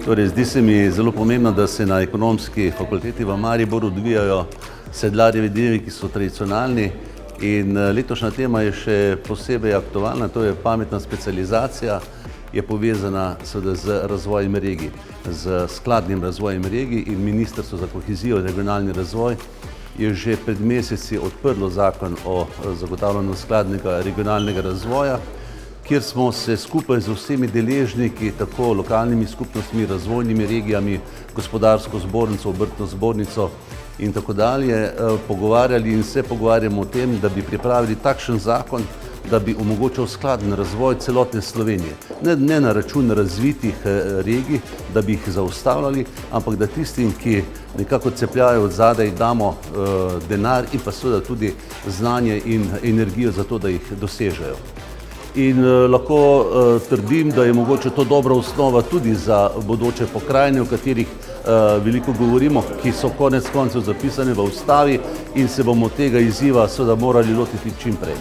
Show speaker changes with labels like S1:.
S1: Torej, zdi se mi zelo pomembno, da se na Ekonomski fakulteti v Mariboru odvijajo sedlarjevi dnevi, ki so tradicionalni, in letošnja tema je še posebej aktualna, to je pametna specializacija, je povezana seveda z razvojem regij, z skladnim razvojem regij, in Ministrstvo za kohezijo in regionalni razvoj je že pred meseci odprlo zakon o zagotavljanju skladnega regionalnega razvoja, kjer smo se skupaj z vsemi deležniki, tako lokalnimi skupnostmi, razvojnimi regijami, gospodarsko zbornico, obrtno zbornico in tako dalje, pogovarjali in se pogovarjamo o tem, da bi pripravili takšen zakon, da bi omogočal skladen razvoj celotne Slovenije. Ne na račun razvitih regij, da bi jih zaustavljali, ampak da tistim, ki nekako cepljajo od zadaj, damo denar in pa seveda tudi znanje in energijo za to, da jih dosežejo. In lahko trdim, da je mogoče to dobra osnova tudi za bodoče pokrajine, o katerih veliko govorimo, ki so konec koncev zapisane v ustavi in se bomo tega izziva seveda morali lotiti čim prej.